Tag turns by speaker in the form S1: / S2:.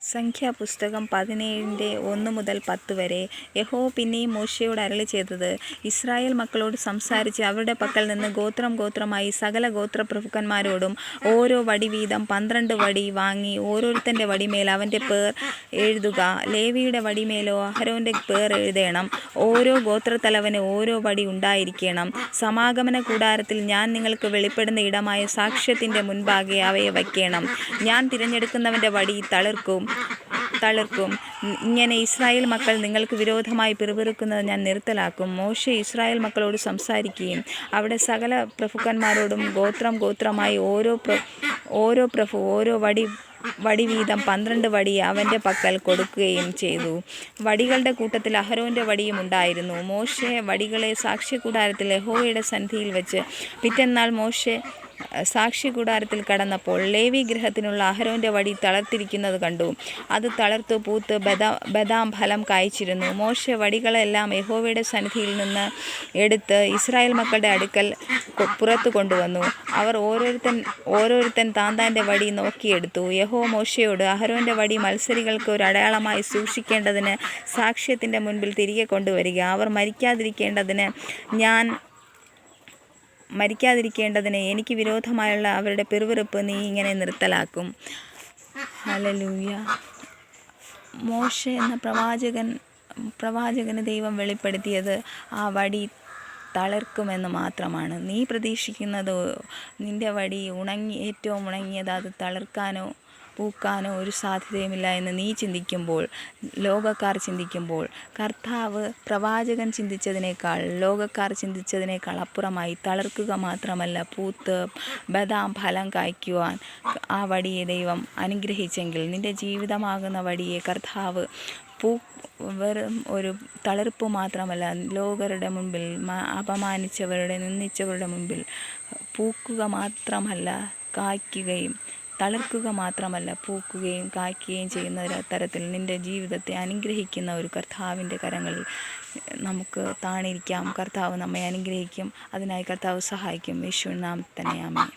S1: സംഖ്യാപുസ്തകം 17:1-10 യഹോവ പിന്നെയും മോശെയോട് അരുളിച്ചെയ്തത്, ഇസ്രായേൽ മക്കളോട് സംസാരിച്ച് അവരുടെ പക്കൽ നിന്ന് ഗോത്രം ഗോത്രമായി സകല ഗോത്രപ്രഭുക്കന്മാരോടും ഓരോ വടി വീതം 12 വടി വാങ്ങി ഓരോരുത്തൻ്റെ വടിമേൽ അവൻ്റെ പേർ എഴുതുക. ലേവിയുടെ വടിമേലോ അഹരോൻ്റെ പേർ എഴുതേണം. ഓരോ ഗോത്രത്തലവന് ഓരോ വടി ഉണ്ടായിരിക്കണം. സമാഗമന കൂടാരത്തിൽ ഞാൻ നിങ്ങൾക്ക് വെളിപ്പെടുന്ന ഇടമായ സാക്ഷ്യത്തിൻ്റെ മുൻപാകെ അവയെ വയ്ക്കണം. ഞാൻ തിരഞ്ഞെടുക്കുന്നവൻ്റെ വടി തളിർക്കും. ഇങ്ങനെ ഇസ്രായേൽ മക്കൾ നിങ്ങൾക്ക് വിരോധമായി പിറുപിറുക്കുന്നത് ഞാൻ നിർത്തലാക്കും. മോശെ ഇസ്രായേൽ മക്കളോട് സംസാരിക്കുകയും അവിടെ സകല പ്രഭുക്കന്മാരോടും ഗോത്രം ഗോത്രമായി ഓരോ പ്രഭു ഓരോ വടി വീതം 12 വടി അവൻ്റെ പക്കൽ കൊടുക്കുകയും ചെയ്തു. വടികളുടെ കൂട്ടത്തിൽ അഹരോൻ്റെ വടിയും ഉണ്ടായിരുന്നു. മോശെ വടികളെ സാക്ഷ്യകൂടാരത്തിൽ യഹോവയുടെ സന്നിധിയിൽ വെച്ച് പിറ്റെന്നാൾ മോശെ സാക്ഷ്യകൂടാരത്തിൽ കടന്നപ്പോൾ ലേവി ഗൃഹത്തിനുള്ള അഹരോൻ്റെ വടി തളർത്തിരിക്കുന്നത് കണ്ടു. അത് തളർത്തു പൂത്ത് ബദാം ഫലം കായ്ച്ചിരുന്നു. മോശെ വടികളെല്ലാം യഹോവയുടെ സന്നിധിയിൽ നിന്ന് എടുത്ത് ഇസ്രായേൽ മക്കളുടെ അടുക്കൽ പുറത്തു കൊണ്ടുവന്നു. അവർ ഓരോരുത്തൻ താന്താൻ്റെ വടി നോക്കിയെടുത്തു. യഹോവ മോശെയോട്, അഹരോൻ്റെ വടി മത്സരികൾക്ക് ഒരു അടയാളമായി സൂക്ഷിക്കേണ്ടതിന് സാക്ഷ്യത്തിൻ്റെ മുൻപിൽ തിരികെ കൊണ്ടുവരിക. അവർ മരിക്കാതിരിക്കേണ്ടതിന് എനിക്ക് വിരോധമായുള്ള അവരുടെ പിറുപിറുപ്പ് നീ ഇങ്ങനെ നിർത്തലാക്കും. ഹല്ലേലൂയ. മോശെ എന്ന പ്രവാചകന് ദൈവം വെളിപ്പെടുത്തിയത് ആ വടി തളിർക്കുമെന്ന് മാത്രമാണ്. നീ പ്രതീക്ഷിക്കുന്നത് നിൻ്റെ വടി ഏറ്റവും ഉണങ്ങിയത് അത് തളിർക്കാനോ പൂക്കാനോ ഒരു സാധ്യതയുമില്ല എന്ന് നീ ലോകക്കാർ ചിന്തിക്കുമ്പോൾ കർത്താവ് പ്രവാചകൻ ചിന്തിച്ചതിനേക്കാൾ ലോകക്കാർ ചിന്തിച്ചതിനേക്കാൾ അപ്പുറമായി തളിർക്കുക മാത്രമല്ല പൂത്ത് ബദാം ഫലം കായ്ക്കുവാൻ ആ വടിയെ ദൈവം അനുഗ്രഹിച്ചെങ്കിൽ നിൻ്റെ ജീവിതമാകുന്ന വടിയെ കർത്താവ് വെറും ഒരു തളിർപ്പ് മാത്രമല്ല, ലോകരുടെ മുൻപിൽ അപമാനിച്ചവരുടെ നിന്ദിച്ചവരുടെ മുൻപിൽ പൂക്കുക മാത്രമല്ല കായ്ക്കുകയും തളിർക്കുക മാത്രമല്ല പൂക്കുകയും കായ്ക്കുകയും ചെയ്യുന്ന ഒരു തരത്തിൽ നിൻ്റെ ജീവിതത്തെ അനുഗ്രഹിക്കുന്ന ഒരു കർത്താവിൻ്റെ കരങ്ങളിൽ നമുക്ക് താണിരിക്കാം. കർത്താവ് നമ്മെ അനുഗ്രഹിക്കും. അതിനായി കർത്താവ് സഹായിക്കും. യേശുവിൻ നാമത്തിൽ തന്നെ ആമേൻ.